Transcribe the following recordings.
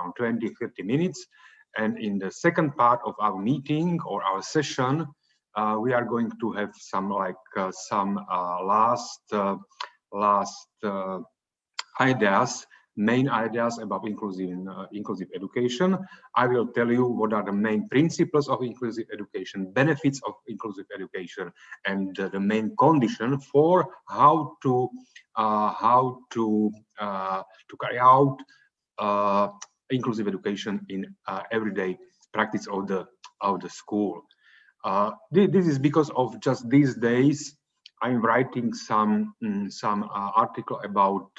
around 20-30 minutes. And in the second part of our meeting or our session, we are going to have some last ideas, main ideas about inclusive education. I will tell you what are the main principles of inclusive education, benefits of inclusive education, and the main condition for how to carry out inclusive education in everyday practice of the school. This is because of just these days I'm writing some article about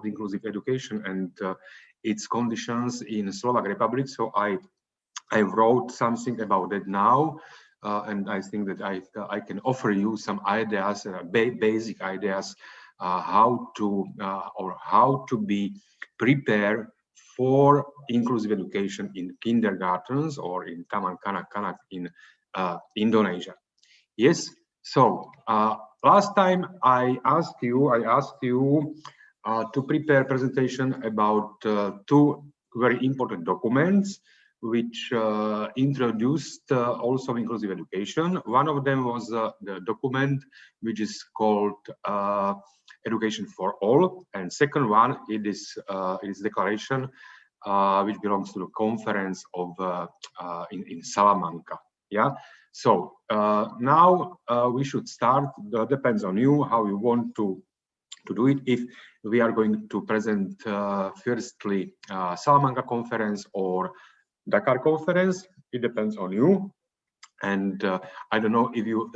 inclusive education and its conditions in Slovak Republic. So I wrote something about it now, and I think that I can offer you some ideas, basic ideas, how to be prepared for inclusive education in kindergartens or in taman kanak-kanak in Indonesia. Yes. So last time I asked you to prepare a presentation about two very important documents which introduced also inclusive education. One of them was the document which is called Education for All, and second one it is declaration which belongs to the conference of in Salamanca. Yeah. So now we should start. Depends on you how you want to do it. If we are going to present firstly Salamanca conference or Dakar conference, it depends on you. And I don't know if you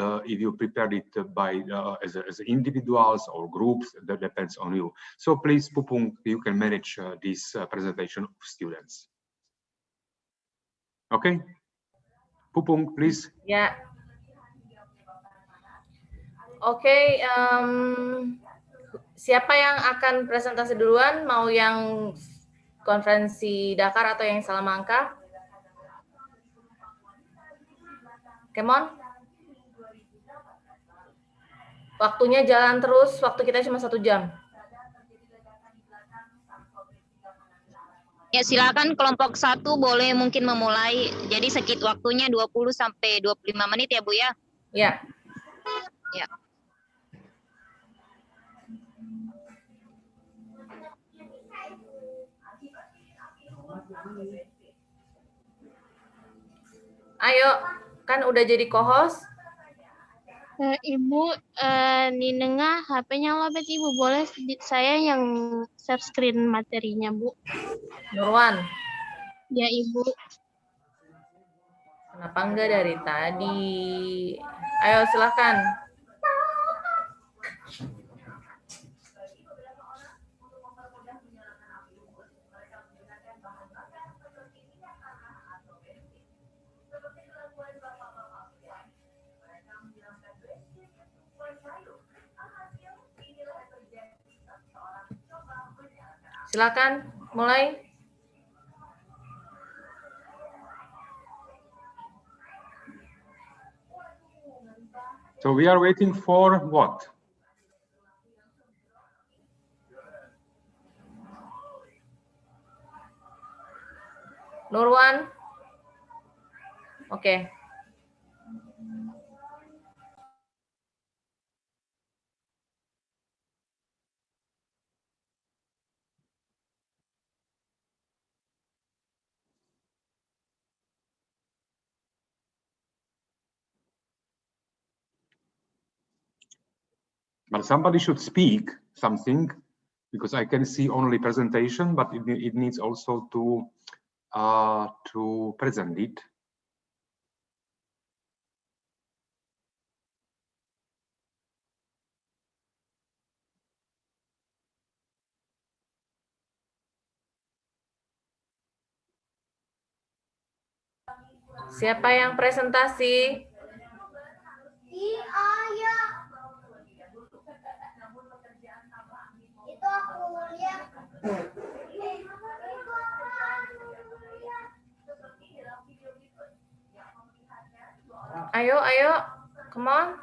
prepared it by as individuals or groups. That depends on you. So please, Pupung, you can manage this presentation of students. Okay. Pupung, please. Ya. Oke, siapa yang akan presentasi duluan? Mau yang konferensi Dakar atau yang Salamanca? Come on. Waktunya jalan terus, waktu kita cuma 1 jam. Ya, silakan kelompok 1 boleh mungkin memulai. Jadi waktunya 20 sampai 25 menit ya, Bu ya? Ya. Ya. Ayo, kan udah jadi co-host. Ibu, Ninengah HP-nya lobet Ibu, boleh saya yang share screen materinya Bu? Nurwan. Ya Ibu. Kenapa enggak dari tadi? Ayo silakan. Silakan, mulai. So we are waiting for what? Nurwan. Oke. But somebody should speak something, because I can see only presentation, but it needs also to present it. Siapa yang presentasi? Ayo, come on.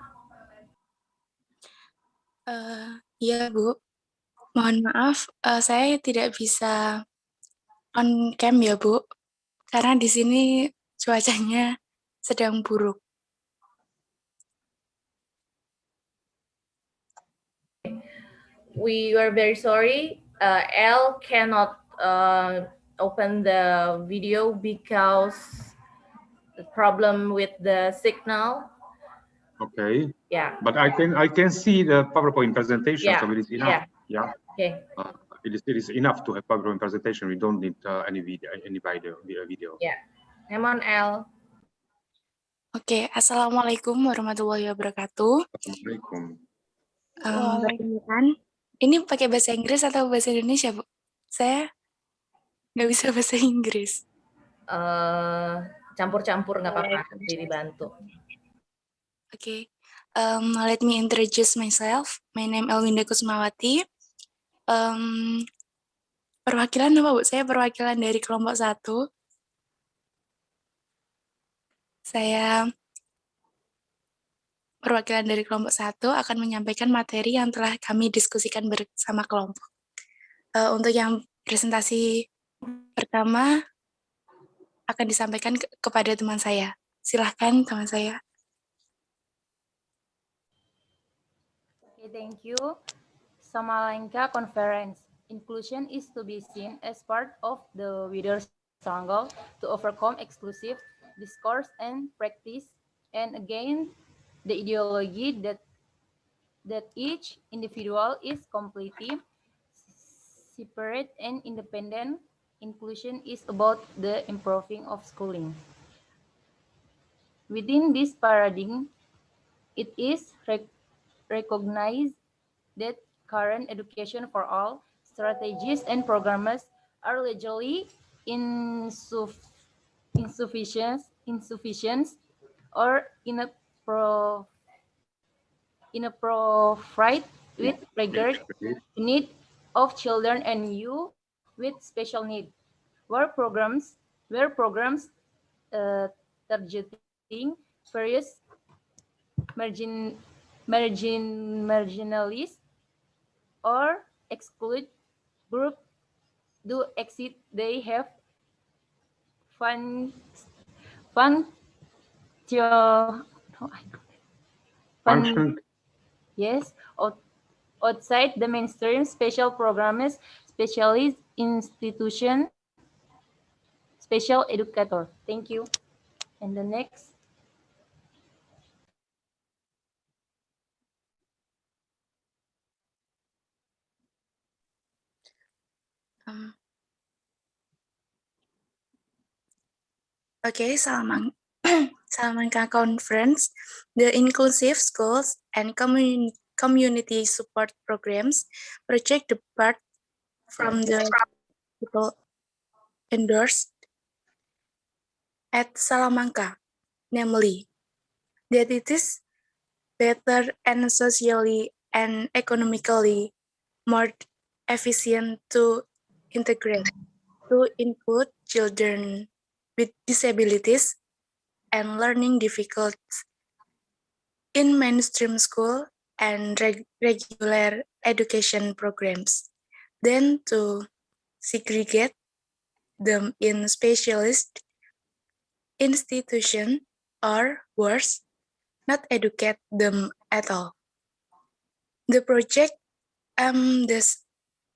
Iya Bu, mohon maaf, saya tidak bisa on cam ya, Bu. Karena di sini cuacanya sedang buruk. We are very sorry. L cannot open the video because the problem with the signal. Okay. Yeah. But I can see the PowerPoint presentation, Yeah. so it is enough. Yeah. Yeah. Okay. It is enough to have PowerPoint presentation. We don't need any video. Yeah. Come on, L. Oke, Assalamualaikum warahmatullahi wabarakatuh. Assalamualaikum. Perkenalkan, ini pakai bahasa Inggris atau bahasa Indonesia, Bu? Saya nggak bisa bahasa Inggris. Campur-campur nggak apa-apa, nanti dibantu. Okay. Let me introduce myself. My name Elwinda Kusmawati. Perwakilan apa, Bu? Saya perwakilan dari kelompok 1. Saya perwakilan dari kelompok 1 akan menyampaikan materi yang telah kami diskusikan bersama kelompok. Untuk yang presentasi pertama akan disampaikan kepada teman saya. Silahkan teman saya. Okay, thank you. Samalenka Conference. Inclusion is to be seen as part of the wider struggle to overcome exclusive discourse and practice, and again, the ideology that each individual is completely separate and independent. Inclusion is about the improving of schooling. Within this paradigm, it is recognized that current education for all strategies and programs are largely insufficient or inappropriate with regard to need of children and youth with special need, where programs targeting various marginalized or exclude group do exist. They have Function. Yes, outside the mainstream special programs, specialist institution, special educator. Thank you. And the next. Okay, Salamanca Conference, the inclusive schools and community support programs project depart from the people endorsed at Salamanca, namely that it is better and socially and economically more efficient to integrate, to include children with disabilities and learning difficulties in mainstream school and regular education programs, then to segregate them in specialist institution or worse, not educate them at all. The project thus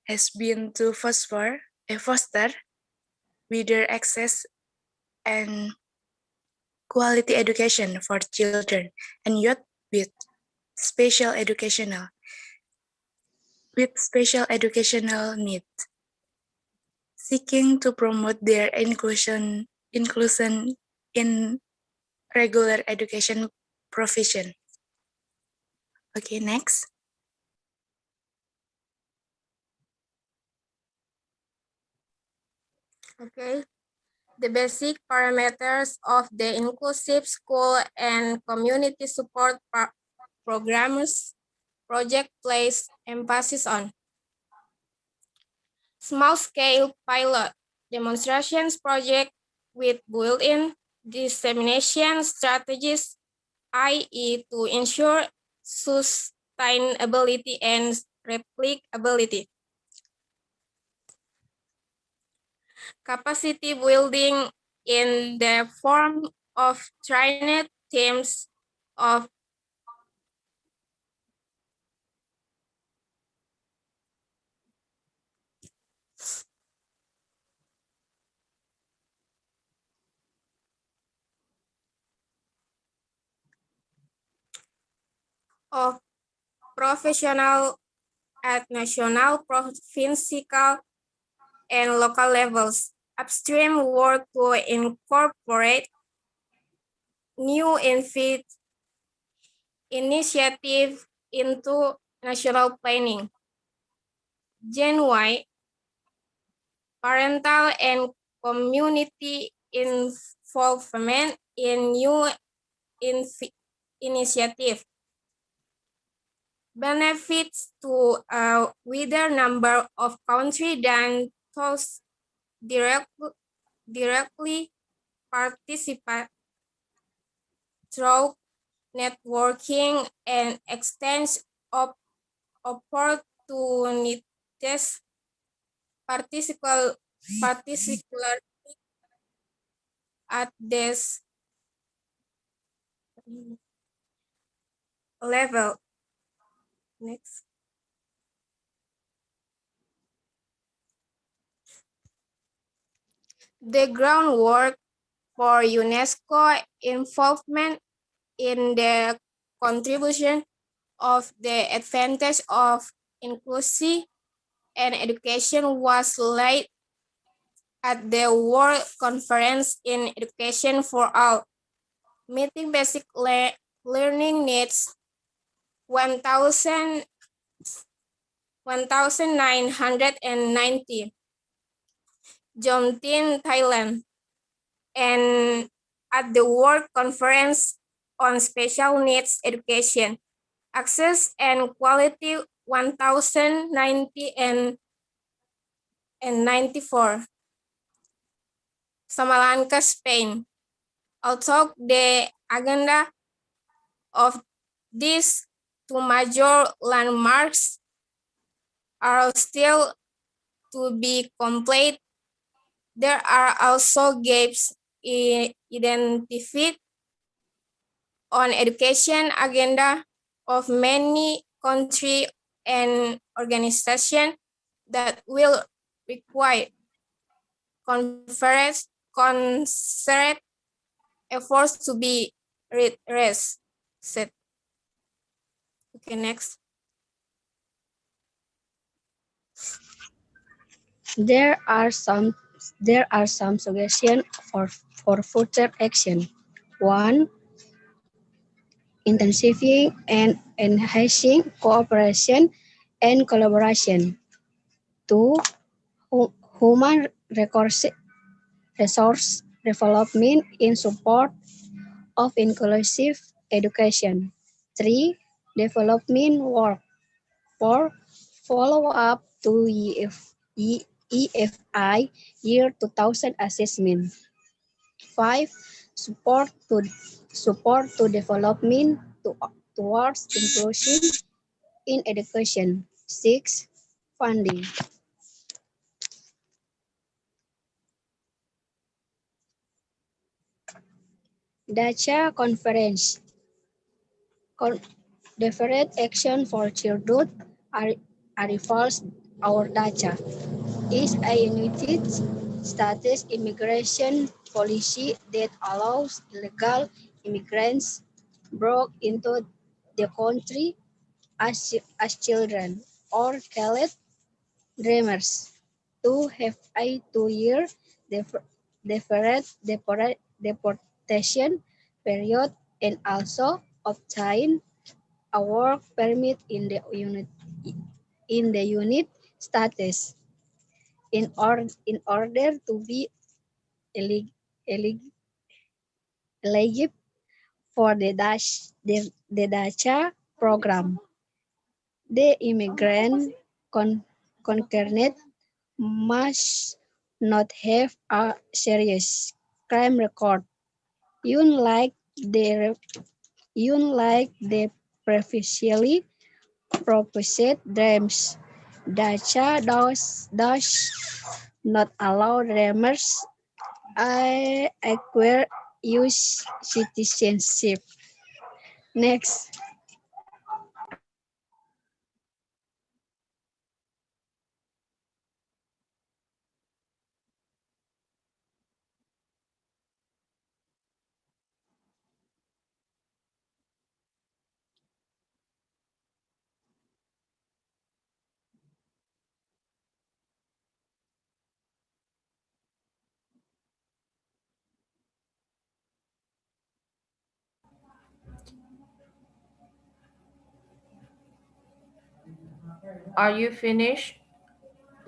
has been to foster wider access and quality education for children and youth with special educational needs, seeking to promote their inclusion in regular education provision. Okay, next. Okay. The basic parameters of the inclusive school and community support programs project place emphasis on small-scale pilot demonstrations project with built-in dissemination strategies, i.e. to ensure sustainability and replicability. capacity building in the form of trained teams of professional at national, provincial, and local levels. Upstream work to incorporate new initiative into national planning. Gen Y, parental and community involvement in new initiative. Benefits to a wider number of countries than those directly participate through networking and exchange of opportunities, particularly at this level. Next. The groundwork for UNESCO involvement in the contribution of the advantage of inclusive and education was laid at the World Conference in Education for All, meeting basic learning needs 1990, Jomtin, Thailand, and at the World Conference on Special Needs Education, Access and Quality 1090 and 94, Salamanca, Spain. Although the agenda of these two major landmarks are still to be complete, there are also gaps identified on education agenda of many countries and organizations that will require concerted efforts to be raised. Okay, next. There are some suggestions for future action. 1. Intensifying and enhancing cooperation and collaboration. 2. Human resource development in support of inclusive education. 3. Development work. 4. Follow-up to EFI Year 2000 assessment. 5. Support to development towards inclusion in education. 6. Funding. Dacha Conference. Deferred Action for Childhood Arrivals or DACA is a United States immigration policy that allows illegal immigrants brought into the country as children or called dreamers to have a 2-year deferred deportation period and also obtain a work permit in the unit status. In order to be eligible for the DACA program, the immigrant concerned must not have a serious crime record, unlike the previously proposed dreams. DACA does not allow dreamers acquire US citizenship. Next. Are you finished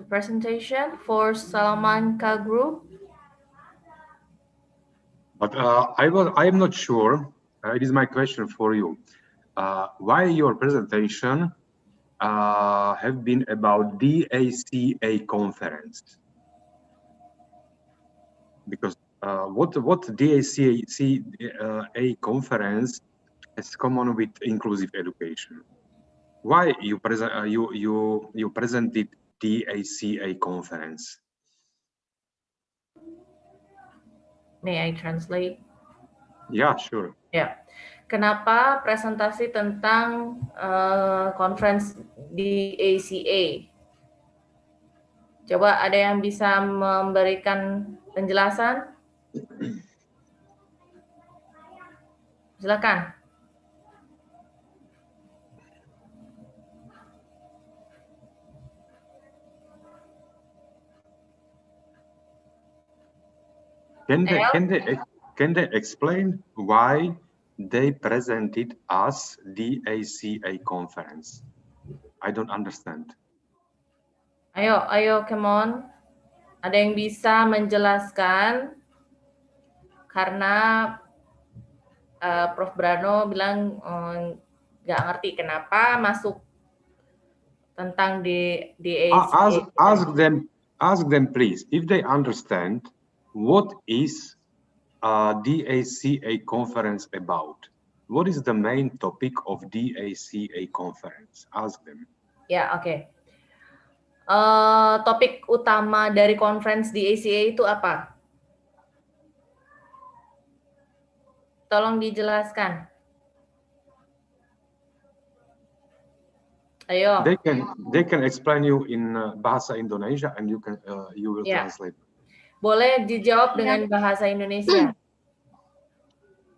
the presentation for Salamanca group? But I am not sure. It is my question for you. Why your presentation have been about DACA conference? Because what DACA conference has common with inclusive education? Why you presented DACA conference? May I translate? Yeah, sure. Ya, kenapa presentasi tentang conference di ACA? Coba ada yang bisa memberikan penjelasan? Silakan. Can they explain why they presented us the ACA conference? I don't understand. Ayo, come on. Ada yang bisa menjelaskan? Karena Prof. Brano bilang nggak ngerti kenapa masuk tentang di ACA. Ask them please if they understand what is DACA conference about. What is the main topic of DACA conference? Ask them. Ya, oke. Topik utama dari conference di ACA itu apa? Tolong dijelaskan. Ayo. They can explain you in bahasa Indonesia and you will translate. Boleh dijawab dengan bahasa Indonesia.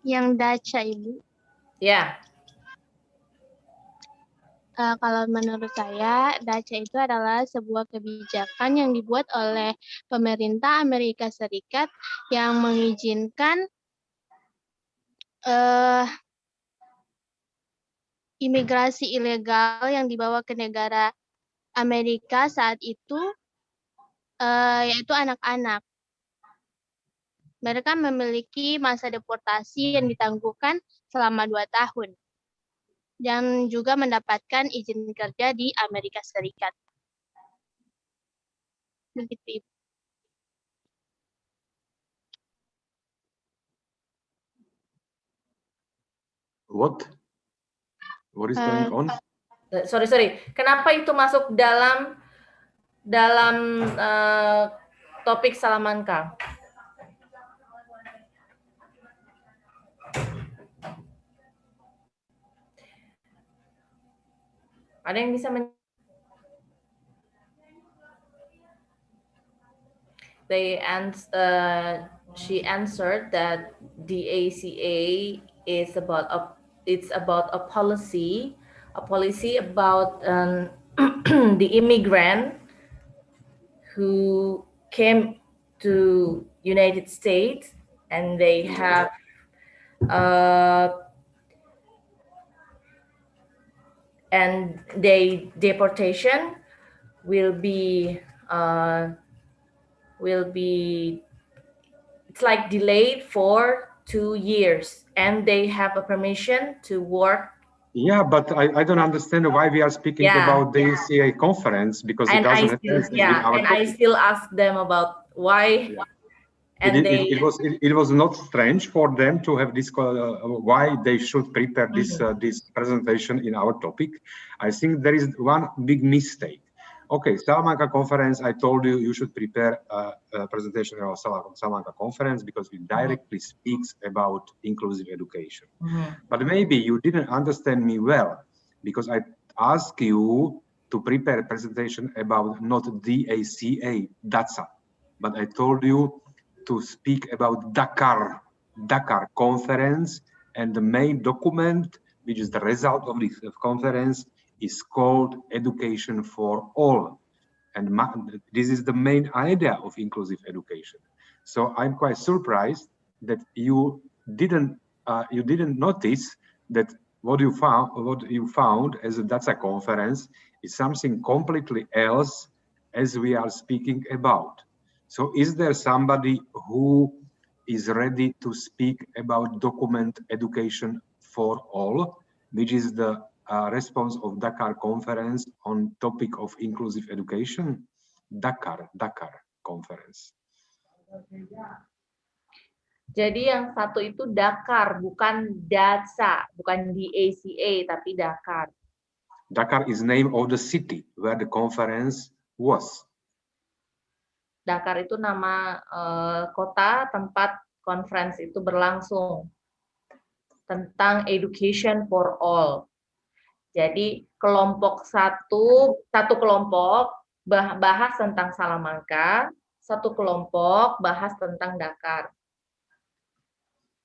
Yang DACA, Ibu. Ya. Kalau menurut saya, DACA itu adalah sebuah kebijakan yang dibuat oleh pemerintah Amerika Serikat yang mengizinkan imigrasi ilegal yang dibawa ke negara Amerika saat itu, yaitu anak-anak. Mereka memiliki masa deportasi yang ditangguhkan selama 2 tahun. Dan juga mendapatkan izin kerja di Amerika Serikat. Begitu, Ibu. What is going on? Sorry. Kenapa itu masuk dalam topik Salamanca? Ada yang bisa she answered that the ACA is about a policy about the immigrant who came to United States and they have and their deportation will be it's like delayed for 2 years and they have a permission to work. Yeah, but I don't understand why we are speaking about the ACA conference because it doesn't have anything in our topic. I still ask them about why. Yeah. And it was not strange for them to have this why they should prepare this this presentation in our topic. I think there is one big mistake. Okay, Salamanca conference, I told you you should prepare a presentation about Salamanca conference because it directly speaks about inclusive education. But maybe you didn't understand me well because I asked you to prepare a presentation about not DACA, DACA, but I told you to speak about Dakar conference, and the main document, which is the result of this conference, is called Education for All. And this is the main idea of inclusive education. So I'm quite surprised that you didn't notice that what you found as a DACA conference is something completely else as we are speaking about. So is there somebody who is ready to speak about document Education for All, which is the response of Dakar conference on topic of inclusive education? Dakar conference. Jadi yang satu itu Dakar, bukan DACA, bukan DACA, tapi Dakar. Dakar is name of the city where the conference was. Dakar itu nama kota tempat conference itu berlangsung tentang education for all. Jadi kelompok satu kelompok bahas tentang Salamanca, satu kelompok bahas tentang Dakar.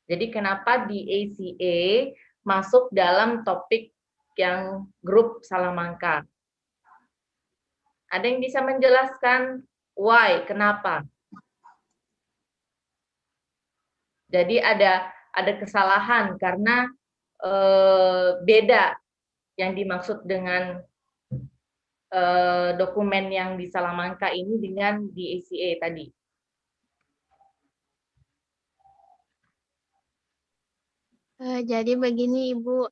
Jadi kenapa di ACA masuk dalam topik yang grup Salamanca? Ada yang bisa menjelaskan why, kenapa? Jadi ada kesalahan karena beda yang dimaksud dengan dokumen yang di Salamanca ini dengan di ACA tadi. Jadi begini Ibu,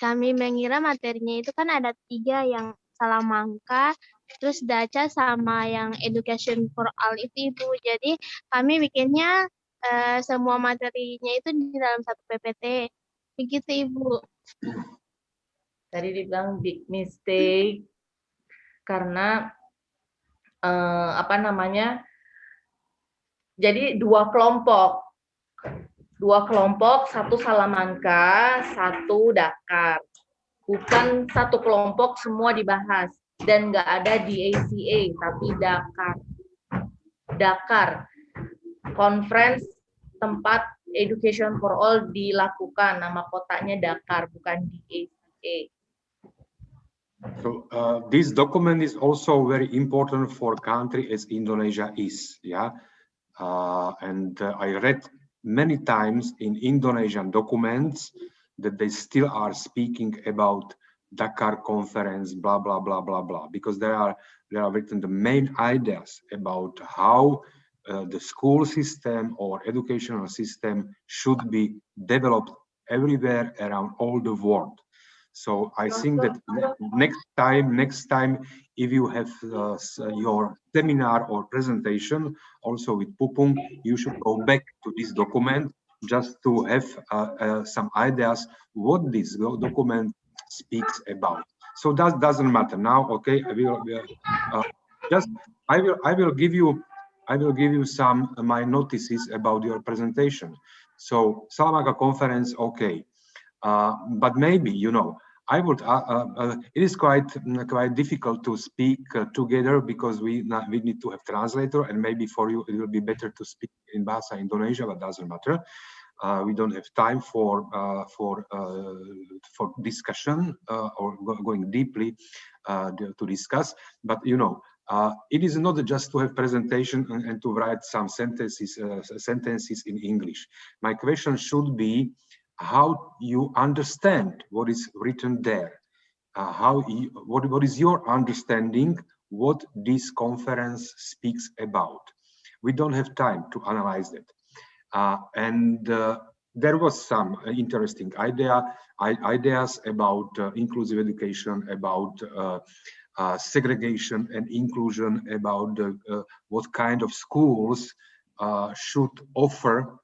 kami mengira materinya itu kan ada 3 yang Salamanca, terus DACA sama yang Education for All itu Ibu. Jadi kami bikinnya semua materinya itu di dalam satu PPT. Begitu Ibu. Tadi dibilang big mistake karena jadi 2 kelompok, satu Salamanca, satu Dakar. Bukan satu kelompok semua dibahas dan nggak ada di ACA tapi Dakar conference tempat Education for All dilakukan, nama kotanya Dakar bukan di ACA. So this document is also very important for country as Indonesia is, yeah. And I read many times in Indonesian documents that they still are speaking about Dakar conference, blah blah blah blah blah, because there are written the main ideas about how the school system or educational system should be developed everywhere around all the world. So I think that next time, if you have your seminar or presentation also with Pupung, you should go back to this document just to have some ideas what this document speaks about. So that doesn't matter now. Okay, I will give you some my notices about your presentation. So Salamanca conference, okay. But maybe, you know, I would. It is quite difficult to speak together because we need to have translator, and maybe for you it will be better to speak in Bahasa Indonesia, but doesn't matter. We don't have time for discussion or going deeply to discuss. But you know, it is not just to have presentation and to write some sentences in English. My question should be how you understand what is written there. What is your understanding what this conference speaks about? We don't have time to analyze that. And there was some interesting ideas about inclusive education, about segregation and inclusion, about what kind of schools should offer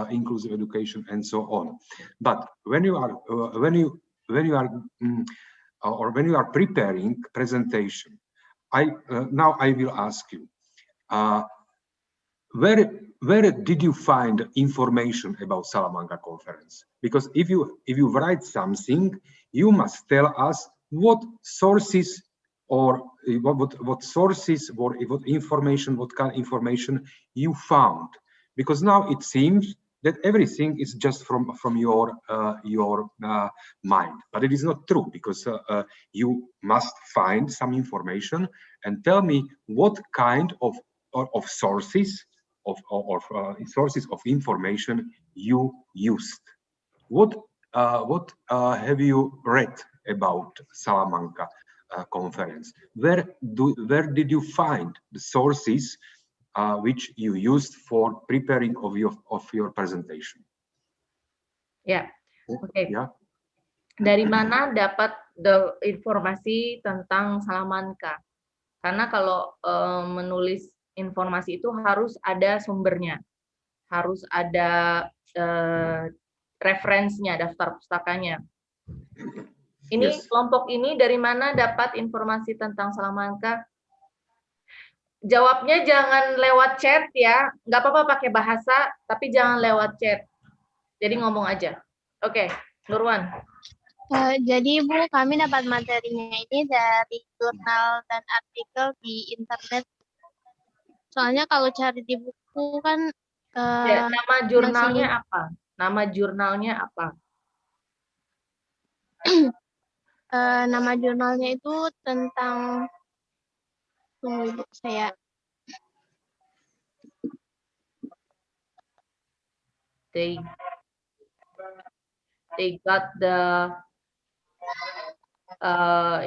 inclusive education and so on. But when you are or when you are preparing presentation, now I will ask you, where did you find information about Salamanca conference? Because if you write something, you must tell us what sources or what sources or what information, what kind of information you found. Because now it seems that everything is just from your mind, but it is not true, because you must find some information and tell me what kind of sources sources of information you used. What have you read about Salamanca conference? Where did you find the sources which you used for preparing of your presentation? Ya, oke. Ya. Dari mana dapat informasi tentang Salamanca? Karena kalau menulis informasi itu harus ada sumbernya, harus ada referensinya, daftar pustakanya. Ini kelompok ini dari mana dapat informasi tentang Salamanca? Jawabnya jangan lewat chat ya, nggak apa-apa pakai bahasa, tapi jangan lewat chat. Jadi ngomong aja. Oke, Nurwan. Jadi Bu, kami dapat materinya ini dari jurnal dan artikel di internet. Soalnya kalau cari di buku kan Ya, nama jurnalnya apa? Nama jurnalnya apa? Nama jurnalnya itu tentang, tunggu Ibu, saya. They got the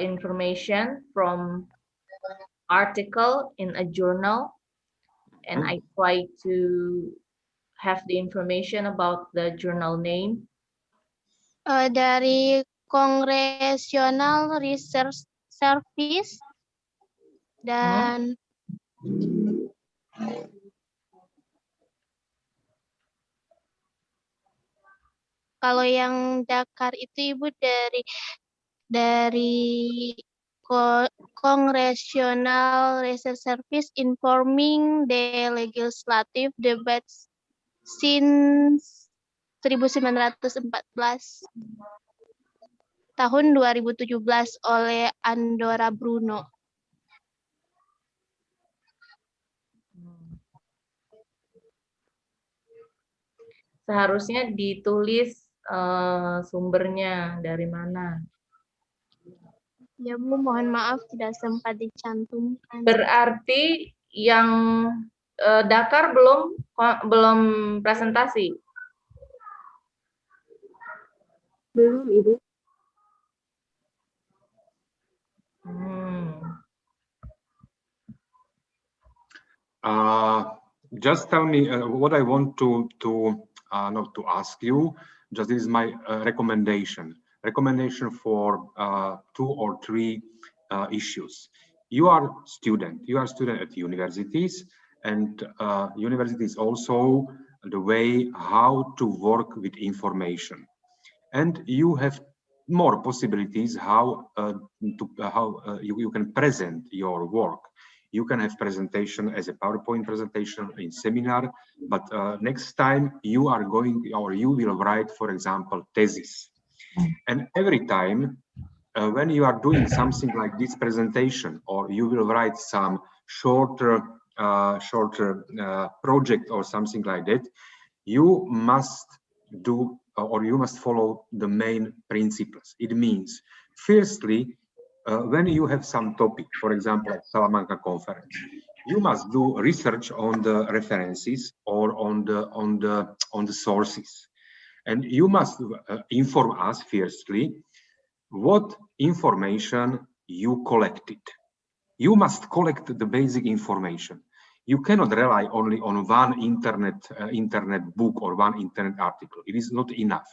information from article in a journal, and I try to have the information about the journal name. Dari Congressional Research Service dan kalau yang Dakar itu Ibu dari Congressional Research Service informing the legislative debates since 1914 tahun 2017 oleh Andorra Bruno. Seharusnya ditulis sumbernya dari mana. Ya Bu, mohon maaf tidak sempat dicantumkan. Berarti yang Dakar belum presentasi. Belum, Ibu. Just tell me what I want to not to ask you. Just this is my recommendation for 2 or 3 issues. You are student at universities, and universities also the way how to work with information, and you have more possibilities how you can present your work. You can have presentation as a PowerPoint presentation in seminar, but next time you are going, or you will write, for example, thesis. And every time when you are doing something like this presentation, or you will write some shorter project or something like that, you must do, or you must follow the main principles. It means, firstly, when you have some topic, for example, at Salamanca conference, you must do research on the references or on the sources, and you must inform us firstly what information you collected. You must collect the basic information. You cannot rely only on one internet book or one internet article. It is not enough.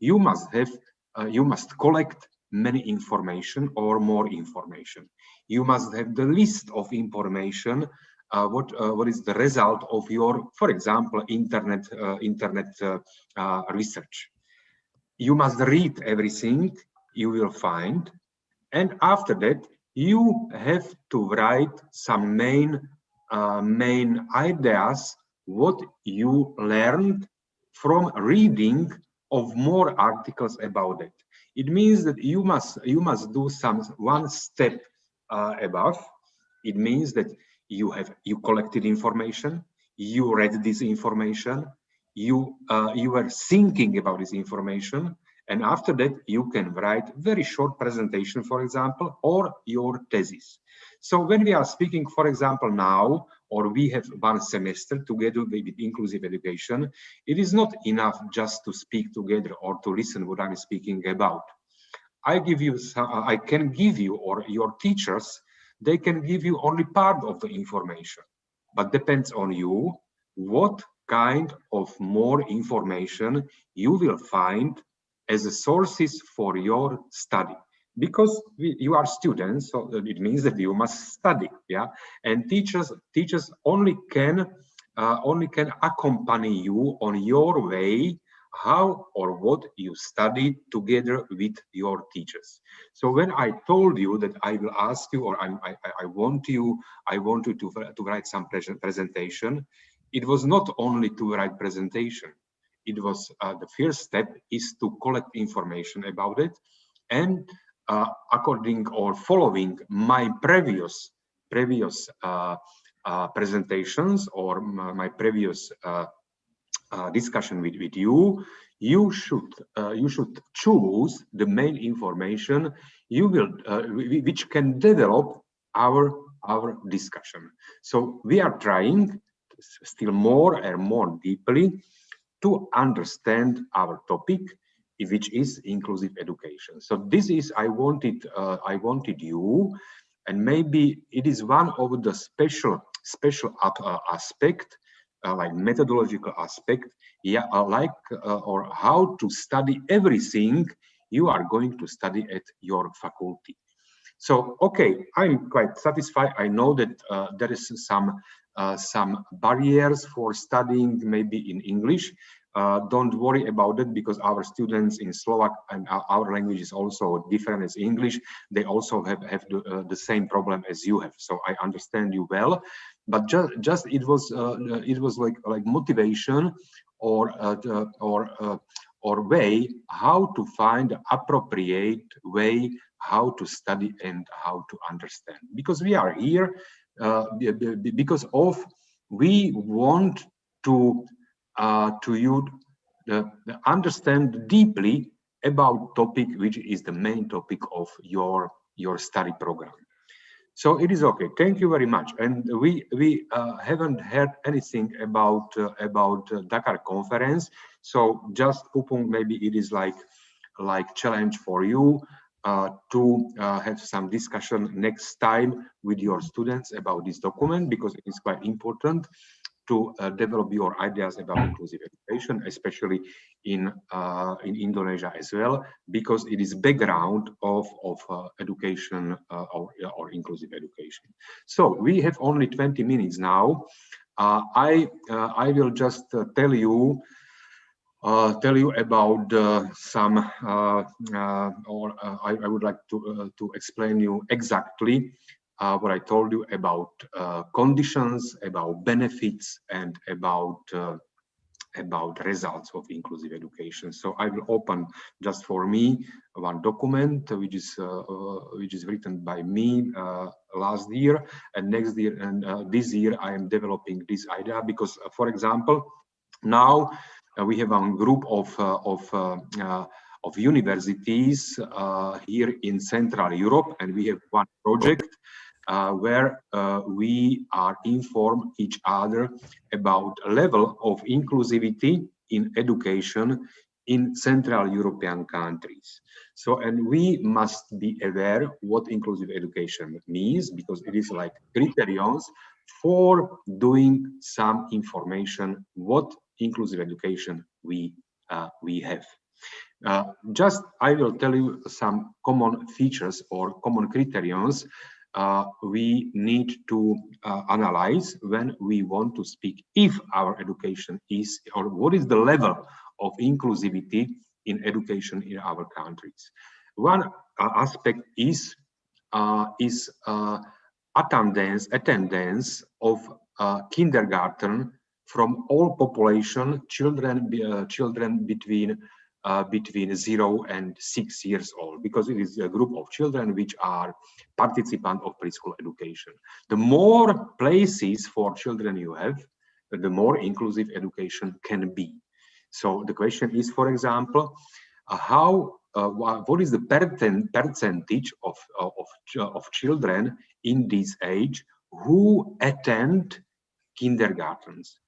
You must have you must collect many information or more information. You must have the list of information, what is the result of your, for example, internet research. You must read everything you will find, And after that, you have to write some main ideas what you learned from reading of more articles about it. It means that you must do one step above. It means that you collected information, you read this information, you are thinking about this information, and after that you can write very short presentation, for example, or your thesis. So when we are speaking, for example, now, or we have one semester together with inclusive education, it is not enough just to speak together or to listen what I'm speaking about. I can give you, or your teachers, they can give you only part of the information, but depends on you what kind of more information you will find as a sources for your study. Because you are students, so it means that you must study, yeah. And teachers only can accompany you on your way how or what you study together with your teachers. So when I told you that I will ask you, or I want you to write some presentation, it was not only to write presentation. It was the first step is to collect information about it, and according or following my previous presentations or my previous discussion with you, you should choose the main information you will which can develop our discussion. So we are trying still more and more deeply to understand our topic, which is inclusive education. So this is I wanted you, and maybe it is one of the special aspect, like methodological aspect, yeah, or how to study everything you are going to study at your faculty. So, okay, I'm quite satisfied. I know that there is some barriers for studying maybe in English. Don't worry about it, because our students in Slovak, and our language is also different as English, they also have the same problem as you have. So I understand you well, but just it was like motivation or way how to find appropriate way how to study and how to understand, because we are here because of we want to you understand deeply about topic which is the main topic of your study program. So it is okay. Thank you very much. And we haven't heard anything about Dakar conference. So just Pupung, maybe it is like challenge for you to have some discussion next time with your students about this document, because it is quite important to develop your ideas about inclusive education, especially in Indonesia as well, because it is background of education or inclusive education. So we have only 20 minutes now. I will just tell you about some, I would like to explain you exactly what I told you about conditions, about benefits, and about results of inclusive education. So I will open just for me one document which is written by me last year, and next year and this year I am developing this idea, because for example now we have a group of universities here in Central Europe, and we have one project where we are inform each other about level of inclusivity in education in Central European countries. So, and we must be aware what inclusive education means, because it is like criterions for doing some information what inclusive education we have. Just I will tell you some common features or common criterions we need to analyze when we want to speak if our education is, or what is the level of inclusivity in education in our countries. One aspect is is attendance of kindergarten from all population children between 0 and 6 years old, because it is a group of children which are participants of preschool education. The more places for children you have, the more inclusive education can be. So the question is, for example, what is the percentage of children in this age who attend kindergartens?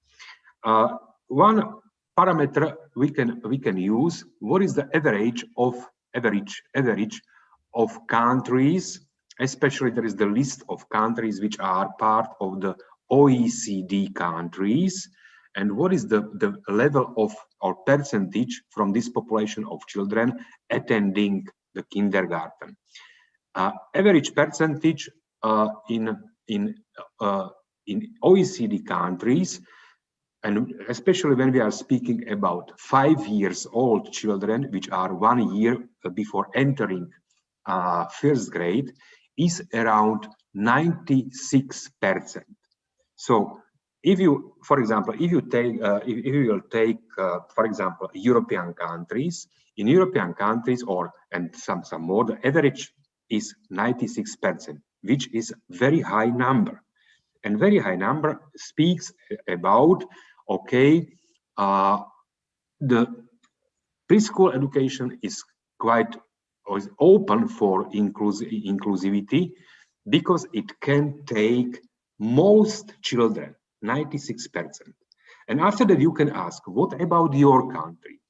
One parameter we can use: what is the average of countries? Especially there is the list of countries which are part of the OECD countries, and what is the level of or percentage from this population of children attending the kindergarten. Average percentage in OECD countries, and especially when we are speaking about 5 years old children, which are 1 year before entering first grade, is around 96%. So if you, for example, if you will take, for example, European countries, in European countries and some more, the average is 96%, which is very high number. And very high number speaks about, okay, the preschool education is quite open for inclusivity, because it can take most children, 96%. And after that, you can ask, what about your country?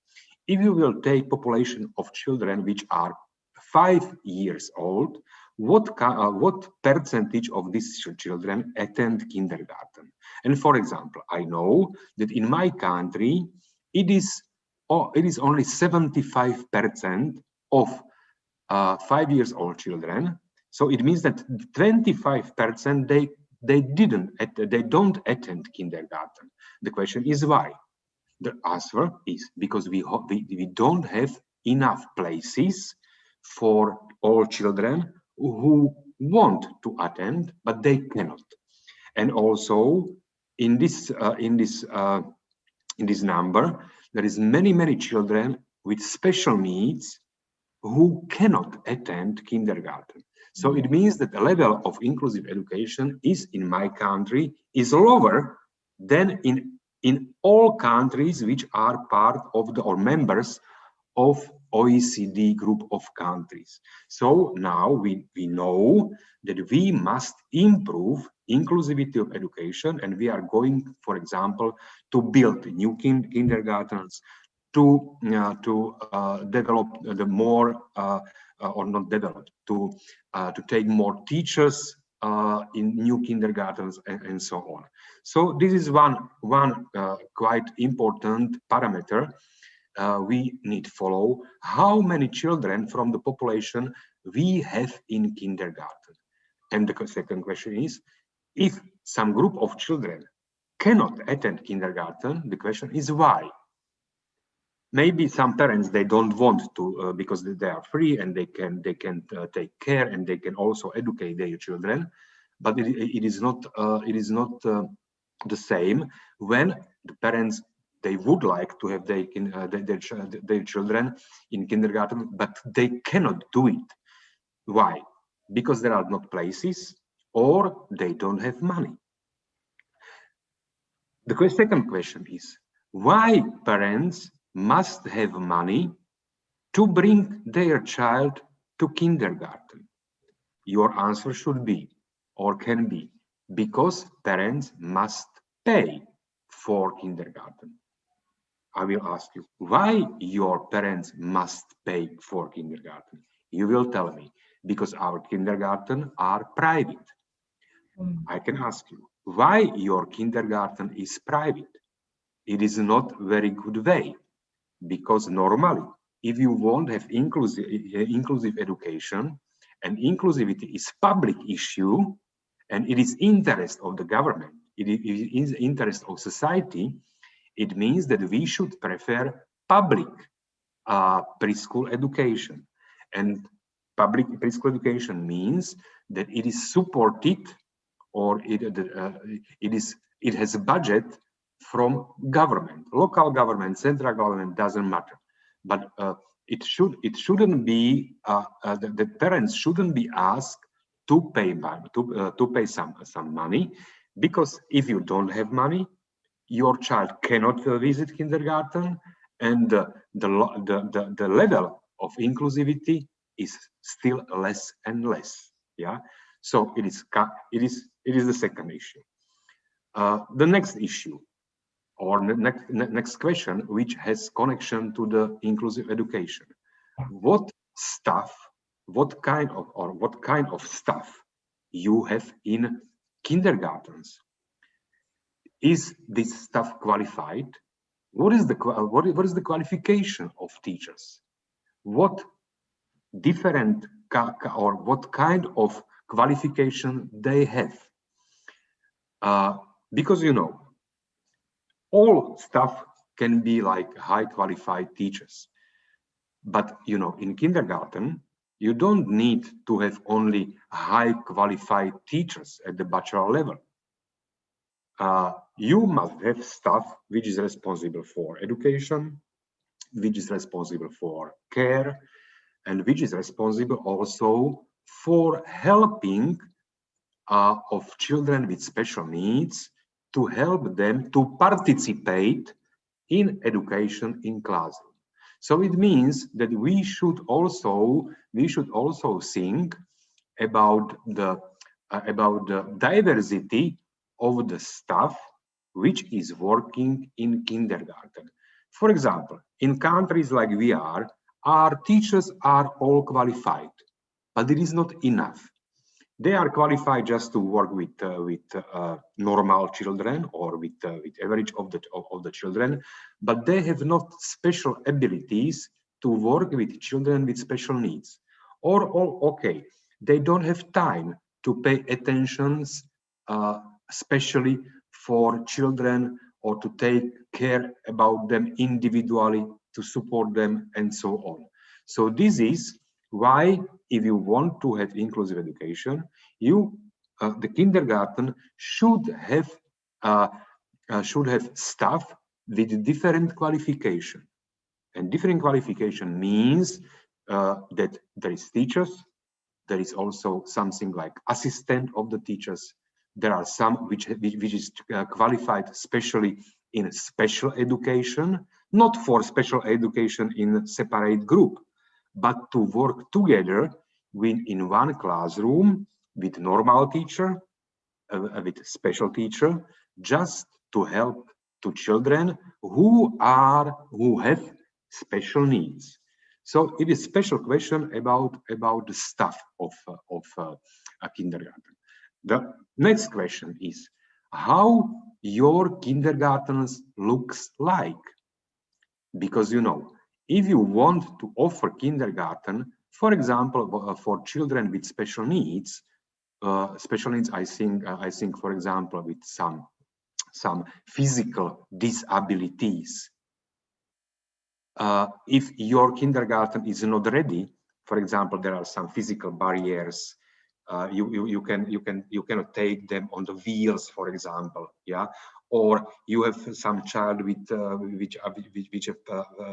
If you will take population of children which are 5 years old, what percentage of these children attend kindergarten? And for example, I know that in my country, it is only 75% of 5 years old children. So it means that 25% they don't attend kindergarten. The question is why? The answer is because we don't have enough places for all children who want to attend, but they cannot. And also in this number, there is many children with special needs who cannot attend kindergarten. So it means that the level of inclusive education is, in my country, is lower than in all countries which are part of or members of OECD group of countries. So now we know that we must improve inclusivity of education, and we are going, for example, to build new kindergartens, to develop the more or not develop, to take more teachers in new kindergartens, and so on. So this is one quite important parameter we need to follow: how many children from the population we have in kindergarten. And the second question is, if some group of children cannot attend kindergarten, the question is why. Maybe some parents, they don't want to because they are free and they can take care and they can also educate their children, but it is not the same when the parents, they would like to have their children in kindergarten, but they cannot do it. Why? Because there are not places, or they don't have money. The second question is, why parents must have money to bring their child to kindergarten? Your answer should be, or can be, because parents must pay for kindergarten. I will ask you, why your parents must pay for kindergarten? You will tell me, because our kindergarten are private. I can ask you, why your kindergarten is private? It is not very good way, because normally, if you won't have inclusive education, and inclusivity is public issue, and it is interest of the government, it is interest of society, it means that we should prefer public preschool education. And Public preschool education means that it is supported, or it has a budget from government, local government, central government, doesn't matter. But it shouldn't be the parents shouldn't be asked to pay some money, because if you don't have money, your child cannot visit kindergarten, and the level of inclusivity is still less and less. Yeah, so it is the second issue. The next issue, or next question, which has connection to the inclusive education: what kind of staff you have in kindergartens? Is this staff qualified? What is the qualification of teachers? What different or what kind of qualification they have? Because all staff can be like high qualified teachers, but in kindergarten you don't need to have only high qualified teachers at the bachelor level. You must have staff which is responsible for education, which is responsible for care, and which is responsible also for helping of children with special needs, to help them to participate in education in classroom. So it means that we should also think about the diversity of the staff which is working in kindergarten. For example, in countries like we are, our teachers are all qualified, but it is not enough. They are qualified just to work with normal children, or with average of the children, but they have not special abilities to work with children with special needs. Or okay, they don't have time to pay attention, especially for children, or to take care about them individually, to support them, and so on. So this is why, if you want to have inclusive education, the kindergarten should have staff with different qualification. And different qualification means that there is teachers, there is also something like assistant of the teachers. There are some which is qualified especially in special education, not for special education in a separate group, but to work together in one classroom with normal teacher, with special teacher, just to help to children who have special needs. So it is a special question about the staff of a kindergarten. The next question is how your kindergartens looks like, because if you want to offer kindergarten, for example, for children with special needs, I think, for example, with some physical disabilities. If your kindergarten is not ready, for example, there are some physical barriers. You cannot take them on the wheels, for example, yeah. Or you have some child with which have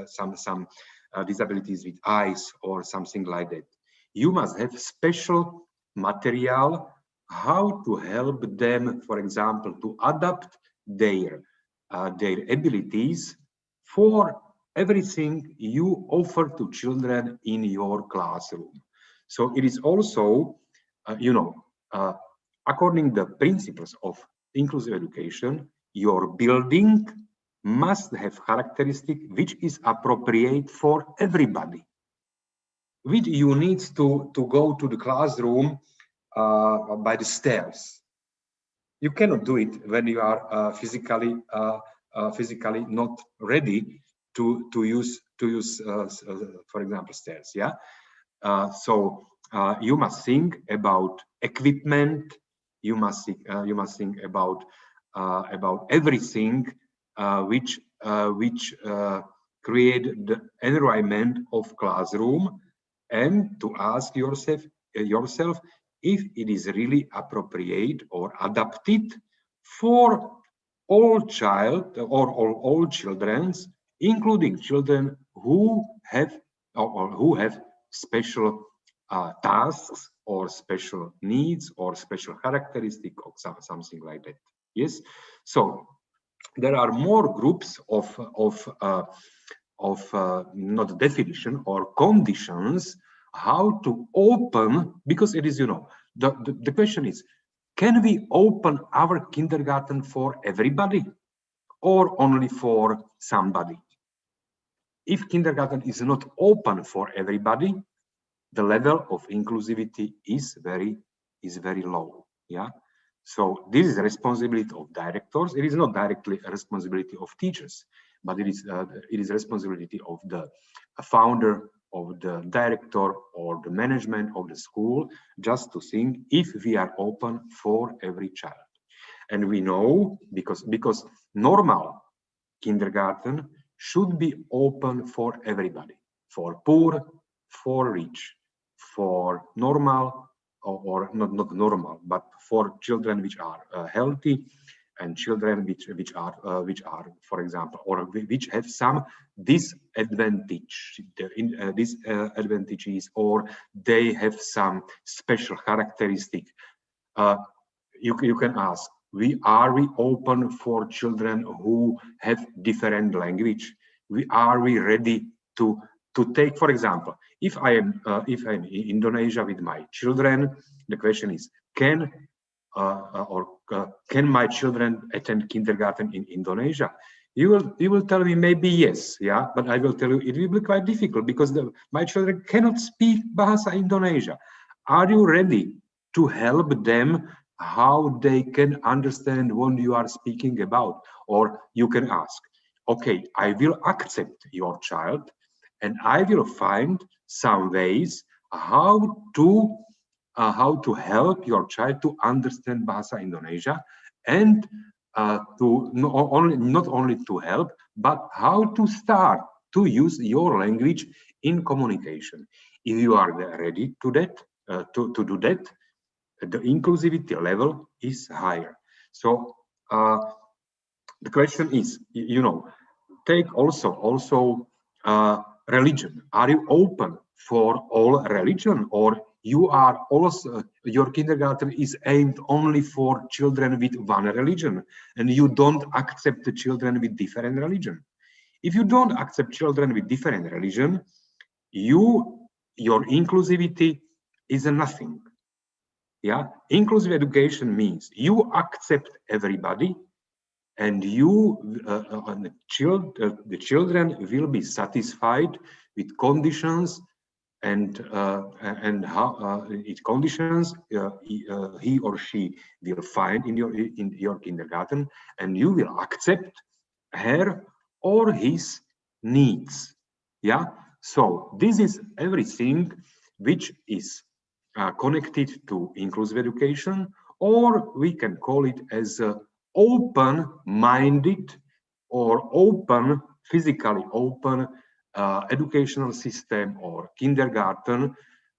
some disabilities with eyes or something like that. You must have special material how to help them, for example, to adapt their abilities for everything you offer to children in your classroom. So it is also, according to the principles of inclusive education, your building must have characteristic which is appropriate for everybody. Which you need to go to the classroom by the stairs. You cannot do it when you are physically not ready to use for example, stairs. Yeah. So you must think about equipment. You must think about everything which create the environment of classroom and to ask yourself if it is really appropriate or adapted for all child or all children, including children who have special tasks or special needs or special characteristic or something like that. Yes, so there are more groups of not definition or conditions how to open, because it is, you know, the question is, can we open our kindergarten for everybody or only for somebody? If kindergarten is not open for everybody, the level of inclusivity is very low. Yeah. So this is the responsibility of directors. It is not directly a responsibility of teachers, but it is responsibility of the founder, of the director, or the management of the school, just to think if we are open for every child. And we know because normal kindergarten should be open for everybody, for poor, for rich, for normal or not normal, but for children which are healthy and children which are, for example, or which have some disadvantages, or they have some special characteristic. You can ask, are we open for children who have different language? Are we ready to take, for example, if I'm in Indonesia with my children, the question is, can my children attend kindergarten in Indonesia? You will tell me maybe yes, yeah, but I will tell you it will be quite difficult because my children cannot speak Bahasa Indonesia. Are you ready to help them how they can understand what you are speaking about? Or you can ask, okay, I will accept your child and I will find some ways how to help your child to understand Bahasa Indonesia, and to not only to help, but how to start to use your language in communication. If you are ready to that, to do that, the inclusivity level is higher. So the question is, you know, take also religion. Are you open for all religion, or you are also, your kindergarten is aimed only for children with one religion and you don't accept the children with different religion? If you don't accept children with different religion, your inclusivity is a nothing. Yeah, inclusive education means you accept everybody, and the children will be satisfied with conditions and how conditions he or she will find in your kindergarten, and you will accept her or his needs. Yeah, so this is everything which is connected to inclusive education, or we can call it as open-minded or open, physically open educational system or kindergarten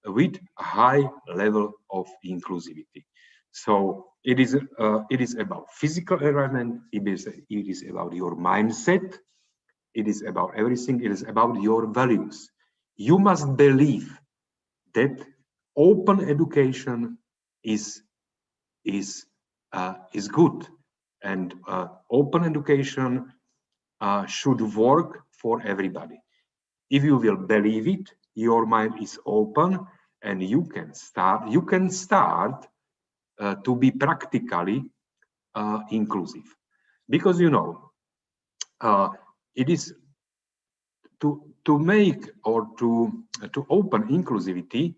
with a high level of inclusivity. So it is about physical environment, it is about your mindset, it is about everything, it is about your values. You must believe that open education is good, and open education should work for everybody. If you will believe it, your mind is open, and you can start to be practically inclusive. Because, you know, it is to make or to open inclusivity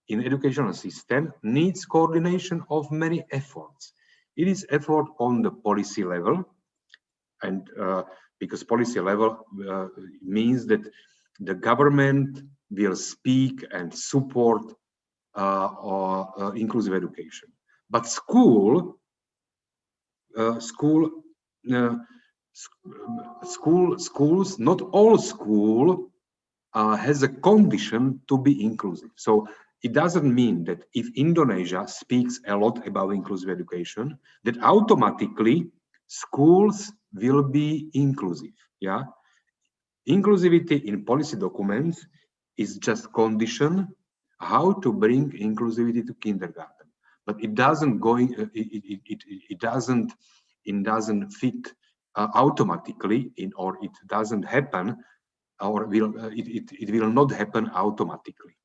in educational system needs coordination of many efforts. It is effort on the policy level, and because policy level means that the government will speak and support inclusive education. But schools, not all schools has a condition to be inclusive. So it doesn't mean that if Indonesia speaks a lot about inclusive education, that automatically schools will be inclusive. Yeah, inclusivity in policy documents is just condition how to bring inclusivity to kindergarten, but it doesn't fit automatically or it doesn't happen, or it will not happen automatically.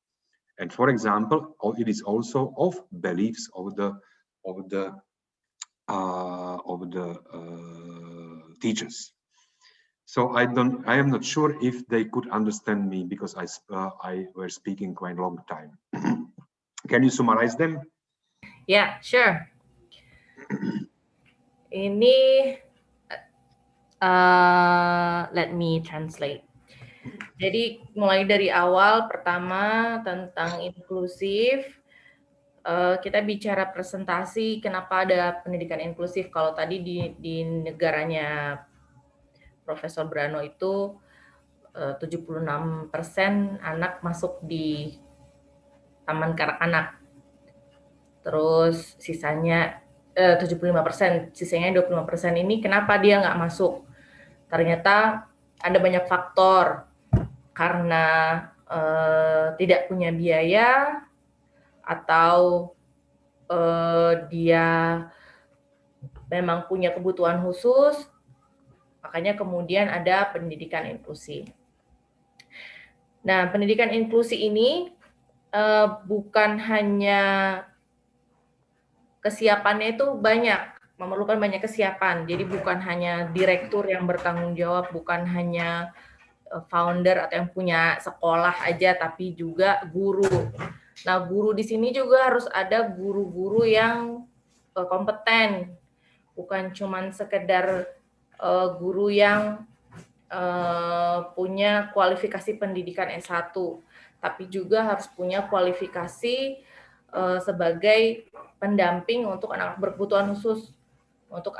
And for example, it is also of beliefs of the teachers. So I am not sure if they could understand me because I were speaking quite a long time. Can you summarize them? Yeah, sure. Ini let me translate. Jadi mulai dari awal, pertama tentang inklusif, kita bicara presentasi kenapa ada pendidikan inklusif. Kalau tadi di negaranya Profesor Brano itu 76% anak masuk di taman kanak-kanak. Terus sisanya 75%, sisanya 25% ini kenapa dia nggak masuk? Ternyata ada banyak faktor, karena tidak punya biaya atau dia memang punya kebutuhan khusus, makanya kemudian ada pendidikan inklusi. Nah, pendidikan inklusi ini bukan hanya kesiapannya itu memerlukan banyak kesiapan. Jadi bukan hanya direktur yang bertanggung jawab, bukan hanya founder atau yang punya sekolah aja, tapi juga guru. Nah, guru di sini juga harus ada guru-guru yang kompeten, bukan cuman sekedar guru yang punya kualifikasi pendidikan S1, tapi juga harus punya kualifikasi sebagai pendamping untuk anak berkebutuhan khusus. Untuk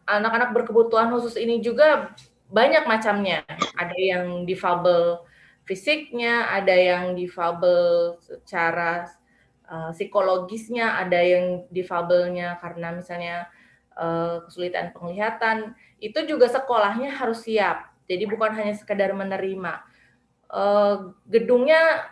anak-anak berkebutuhan khusus ini juga banyak macamnya. Ada yang difabel fisiknya, ada yang difabel secara psikologisnya, ada yang difabelnya karena misalnya kesulitan penglihatan. Itu juga sekolahnya harus siap. Jadi bukan hanya sekedar menerima. Gedungnya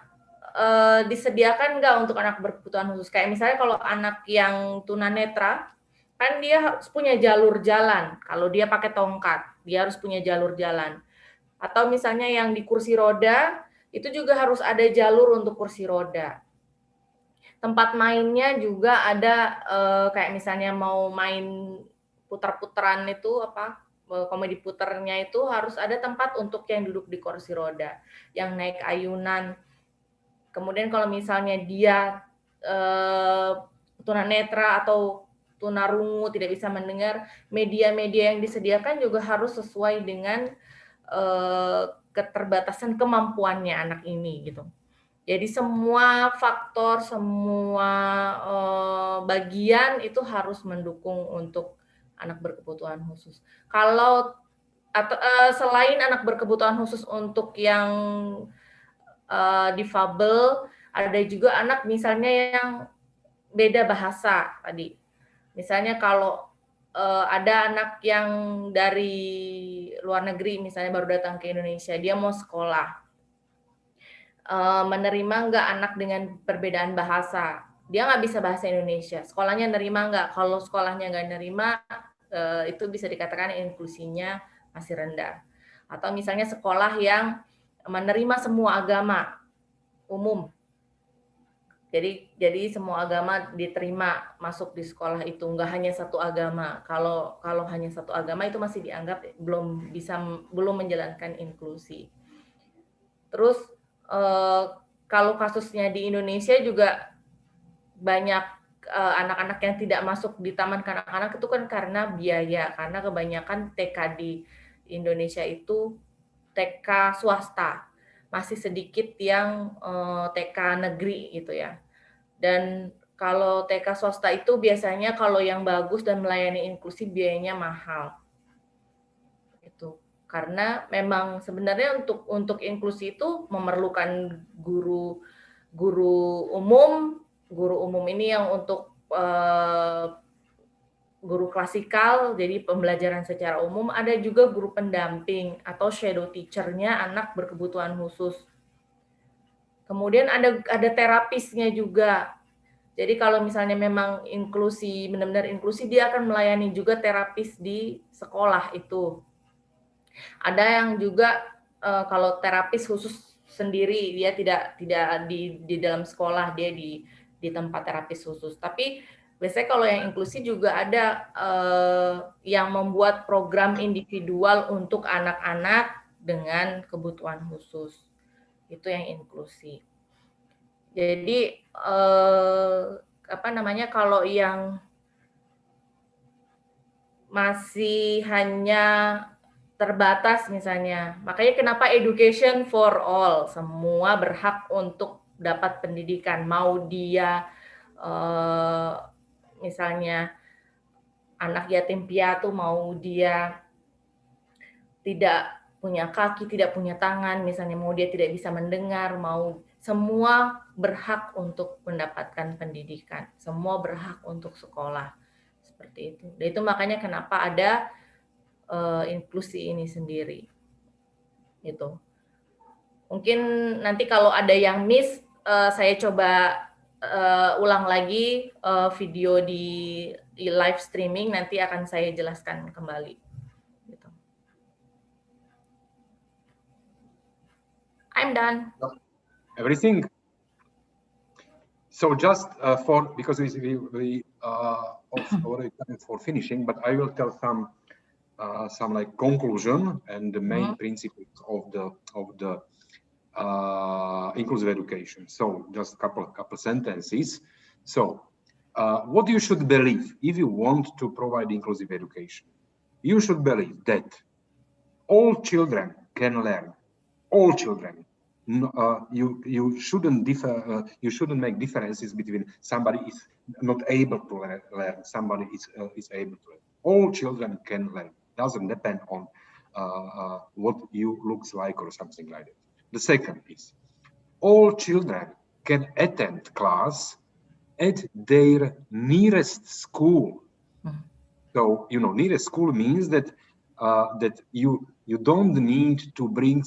disediakan nggak untuk anak berkebutuhan khusus? Kayak misalnya kalau anak yang tunanetra, kan dia harus punya jalur jalan. Kalau dia pakai tongkat, dia harus punya jalur jalan. Atau misalnya yang di kursi roda, itu juga harus ada jalur untuk kursi roda. Tempat mainnya juga ada, kayak misalnya mau main putar-putaran itu komedi puternya itu harus ada tempat untuk yang duduk di kursi roda, yang naik ayunan. Kemudian kalau misalnya dia tunanetra atau tunarungu, tidak bisa mendengar, media-media yang disediakan juga harus sesuai dengan keterbatasan kemampuannya anak ini gitu. Jadi semua faktor, semua bagian itu harus mendukung untuk anak berkebutuhan khusus. Kalau selain anak berkebutuhan khusus untuk yang difabel, ada juga anak misalnya yang beda bahasa tadi. Misalnya kalau ada anak yang dari luar negeri, misalnya baru datang ke Indonesia, dia mau sekolah. Menerima nggak anak dengan perbedaan bahasa? Dia nggak bisa bahasa Indonesia. Sekolahnya nerima nggak? Kalau sekolahnya nggak nerima, itu bisa dikatakan inklusinya masih rendah. Atau misalnya sekolah yang menerima semua agama umum. Jadi semua agama diterima masuk di sekolah itu, nggak hanya satu agama. Kalau hanya satu agama itu masih dianggap belum menjalankan inklusi. Terus kalau kasusnya di Indonesia juga banyak anak-anak yang tidak masuk di taman kanak-kanak itu kan karena biaya, karena kebanyakan TK di Indonesia itu TK swasta, masih sedikit yang TK negeri gitu ya. Dan kalau TK swasta itu biasanya kalau yang bagus dan melayani inklusi biayanya mahal. Itu. Karena memang sebenarnya untuk inklusi itu memerlukan guru umum ini yang untuk guru klasikal, jadi pembelajaran secara umum, ada juga guru pendamping atau shadow teacher-nya anak berkebutuhan khusus. Kemudian ada terapisnya juga. Jadi kalau misalnya memang inklusi, benar-benar inklusi, dia akan melayani juga terapis di sekolah itu. Ada yang juga kalau terapis khusus sendiri, dia tidak di dalam sekolah, dia di tempat terapis khusus. Tapi biasanya kalau yang inklusi juga ada yang membuat program individual untuk anak-anak dengan kebutuhan khusus. Itu yang inklusi. Jadi kalau yang masih hanya terbatas misalnya, makanya kenapa education for all, semua berhak untuk dapat pendidikan, mau dia misalnya anak yatim piatu, mau dia tidak punya kaki, tidak punya tangan, misalnya mau dia tidak bisa mendengar, mau semua berhak untuk mendapatkan pendidikan, semua berhak untuk sekolah, seperti itu. Dan itu makanya kenapa ada inklusi ini sendiri. Itu. Mungkin nanti kalau ada yang miss, saya coba ulang lagi video di live streaming, nanti akan saya jelaskan kembali. Gitu. I'm done. Everything. So just because we already time for finishing, but I will tell some like conclusion and the main principles of the inclusive education. So just a couple sentences. So what you should believe if you want to provide inclusive education, you should believe that all children can learn. All children. You shouldn't you shouldn't make differences between somebody is not able to learn, somebody is able to learn. All children can learn. Doesn't depend on what you looks like or something like that. The second is all children can attend class at their nearest school. So nearest school means that that you don't need to bring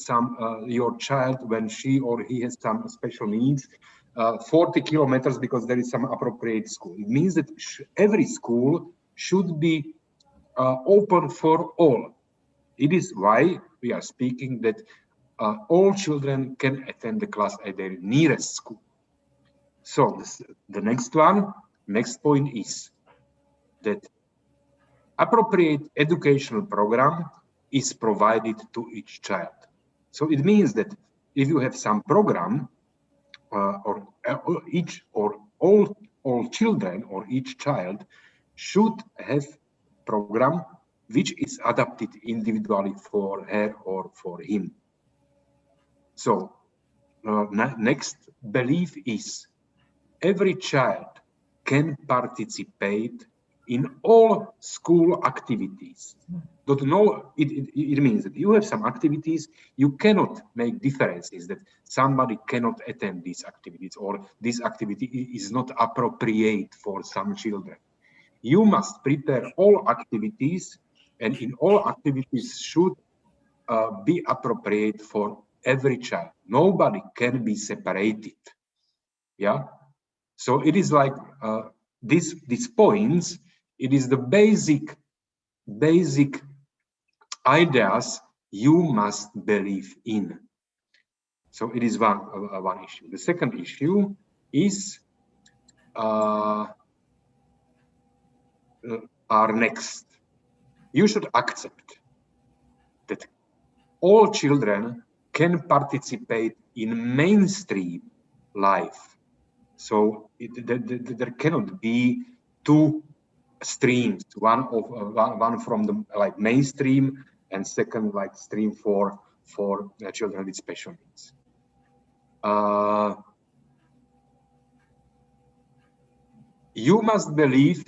your child when she or he has some special needs 40 kilometers because there is some appropriate school. It means that every school should be open for all. It is why we are speaking that all children can attend the class at their nearest school. So the next point is that appropriate educational program is provided to each child. So it means that if you have some program or all children or each child should have program which is adapted individually for her or for him. So next belief is every child can participate in all school activities. It means that you have some activities, you cannot make differences that somebody cannot attend these activities or this activity is not appropriate for some children. You must prepare all activities, and in all activities should be appropriate for every child. Nobody can be separated. Yeah. So it is like these points. It is the basic ideas you must believe in. So it is one issue. The second issue is our next. You should accept that all children can participate in mainstream life. So there cannot be two streams, one from the like mainstream and second like stream for children with special needs. You must believe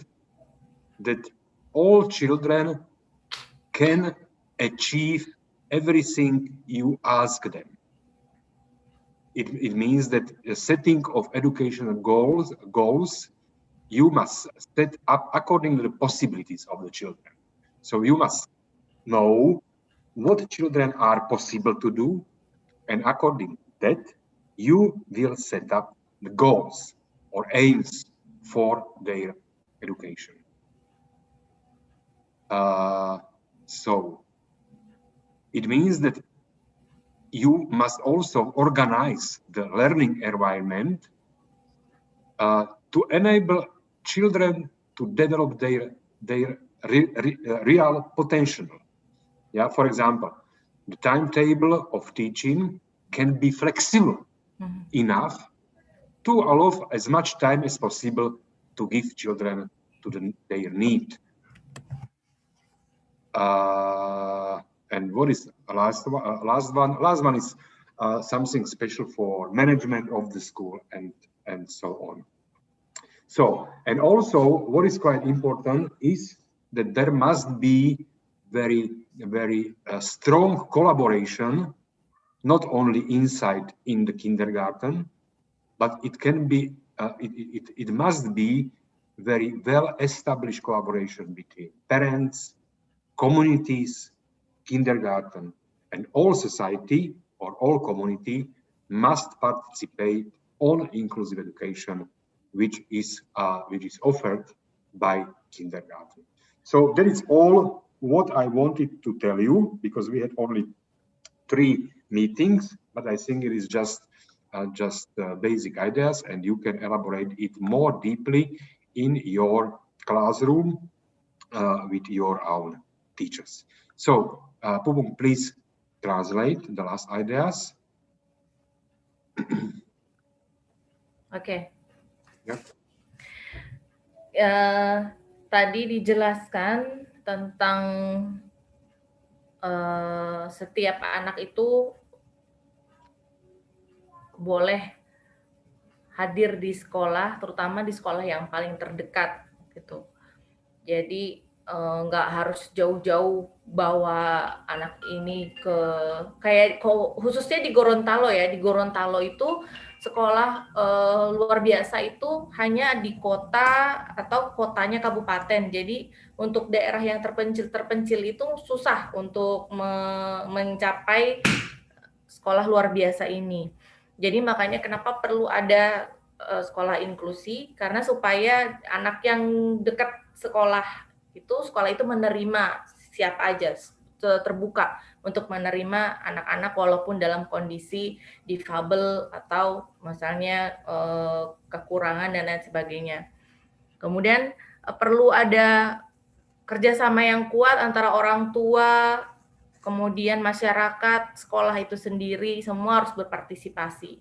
that all children can achieve everything you ask them. It means that a setting of educational goals you must set up according to the possibilities of the children. So you must know what children are possible to do, and according to that, you will set up the goals or aims for their education. So it means that you must also organize the learning environment to enable children to develop their real potential. Yeah, for example, the timetable of teaching can be flexible enough to allow as much time as possible to give children to their need. And what is the last one? Last one is something special for management of the school and so on. So, and also what is quite important is that there must be very strong collaboration, not only inside in the kindergarten, but it can be it must be very well established collaboration between parents, communities, kindergarten, and all society or all community must participate on inclusive education, which is offered by kindergarten. So that is all what I wanted to tell you, because we had only 3 meetings, but I think it is just basic ideas, and you can elaborate it more deeply in your classroom with your own teachers. So, Pupung, please translate the last ideas. Oke. Yeah. Tadi dijelaskan tentang setiap anak itu boleh hadir di sekolah, terutama di sekolah yang paling terdekat gitu. Jadi nggak harus jauh-jauh bawa anak ini ke kayak khususnya di Gorontalo ya. Di Gorontalo itu sekolah luar biasa itu hanya di kota atau kotanya kabupaten. Jadi untuk daerah yang terpencil itu susah untuk mencapai sekolah luar biasa ini. Jadi makanya kenapa perlu ada sekolah inklusi, karena supaya anak yang dekat sekolah itu menerima siapa aja, terbuka untuk menerima anak-anak walaupun dalam kondisi difabel atau misalnya kekurangan dan lain sebagainya. Kemudian perlu ada kerjasama yang kuat antara orang tua, kemudian masyarakat, sekolah itu sendiri, semua harus berpartisipasi.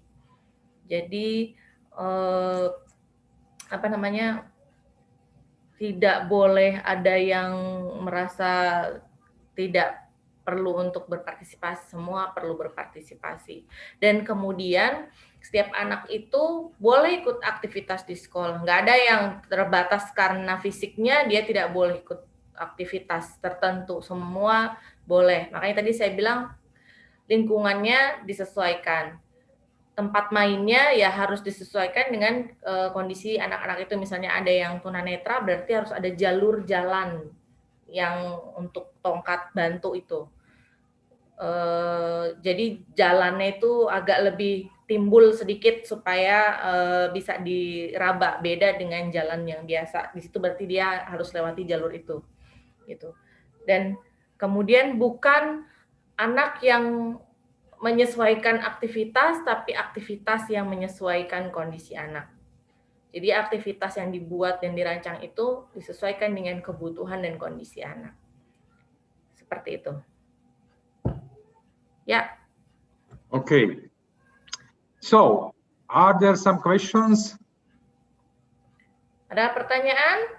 Jadi tidak boleh ada yang merasa tidak perlu untuk berpartisipasi, semua perlu berpartisipasi. Dan kemudian setiap anak itu boleh ikut aktivitas di sekolah. Nggak ada yang terbatas karena fisiknya dia tidak boleh ikut aktivitas tertentu, semua boleh. Makanya tadi saya bilang lingkungannya disesuaikan. Tempat mainnya ya harus disesuaikan dengan kondisi anak-anak itu. Misalnya ada yang tunanetra, berarti harus ada jalur jalan yang untuk tongkat bantu itu. Jadi jalannya itu agak lebih timbul sedikit supaya bisa diraba, beda dengan jalan yang biasa. Di situ berarti dia harus lewati jalur itu. Gitu. Dan kemudian bukan anak yang menyesuaikan aktivitas, tapi aktivitas yang menyesuaikan kondisi anak. Jadi aktivitas yang dibuat dan dirancang itu disesuaikan dengan kebutuhan dan kondisi anak. Seperti itu. Ya. Okay. So, are there some questions? Ada pertanyaan?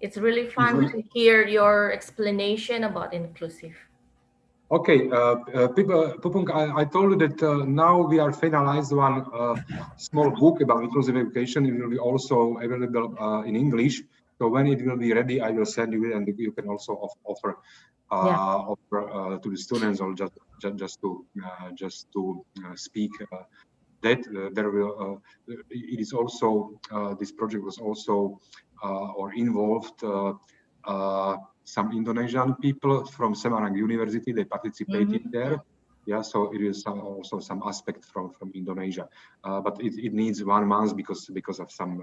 It's really fun to hear your explanation about inclusive. Okay, Pupung, I told you that now we are finalized one small book about inclusive education. It will be also available in English. So when it will be ready, I will send you it, and you can also offer to the students, or just to speak. That there will it is also this project was also or involved some Indonesian people from Semarang University. They participated there. Yeah, so it is also some aspect from Indonesia, but it needs 1 month because of some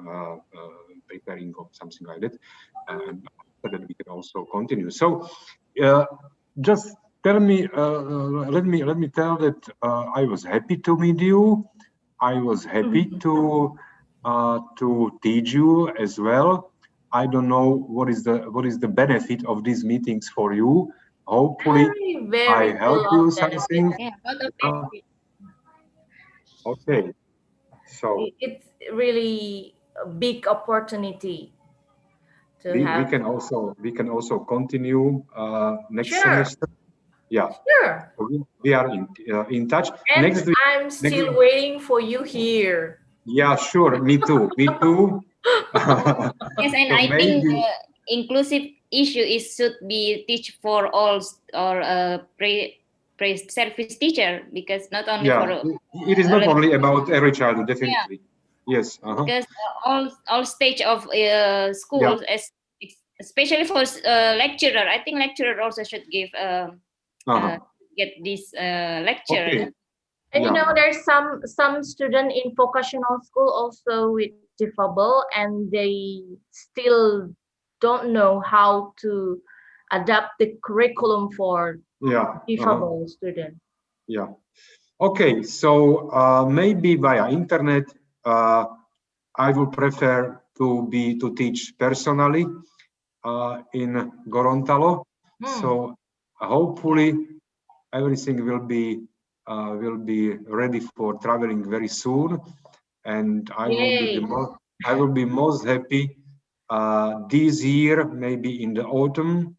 preparing or something like that, and after that we can also continue. So just tell me, let me tell that I was happy to meet you. I was happy to teach you as well. I don't know what is the benefit of these meetings for you. Hopefully, I help you something. Yeah, lot of benefit. Okay, so It's really a big opportunity to we have. can also continue next Sure. semester. Yeah, Sure. we are in touch. And Next week, I'm still waiting for you here. yeah, sure. Me too. Me too. Yes, and So I think maybe inclusive issue is should be teach for all or pre-service teacher, because not only for it is not only about every child, definitely. Yes. because all stage of schools, especially for lecturer. I think lecturer also should give get this lecture. Okay. And you know, there's some student in vocational school also with difabel, and they still don't know how to adapt the curriculum for difabel student. Yeah. Okay. So maybe via internet, I would prefer to teach personally in Gorontalo. So hopefully everything will be ready for traveling very soon, and I will be most happy this year, maybe in the autumn,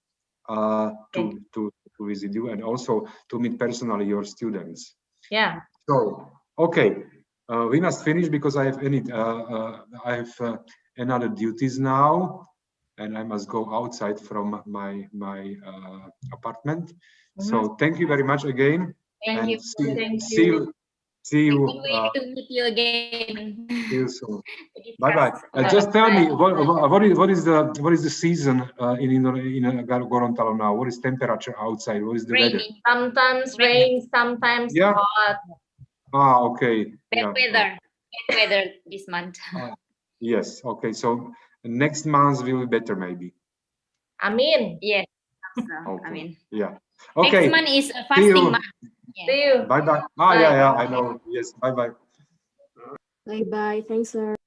to visit you and also to meet personally your students. Yeah. So okay, we must finish because I have another duties now, and I must go outside from my apartment. So thank you very much again. Thank you. See you. Wait to meet you again. See you soon. Bye bye. Just tell me what is the season in Gorontalo now? What is temperature outside? What is the weather? Sometimes rain, sometimes hot. Ah, okay. Bad weather this month. Yes. Okay. So next month will be better, maybe. Amin. Yes. Okay. Amin. Yeah. Okay. Next month is a fasting month. See you. Bye bye. Ah, yeah. I know. Yes. Bye bye. Bye bye. Thanks, sir.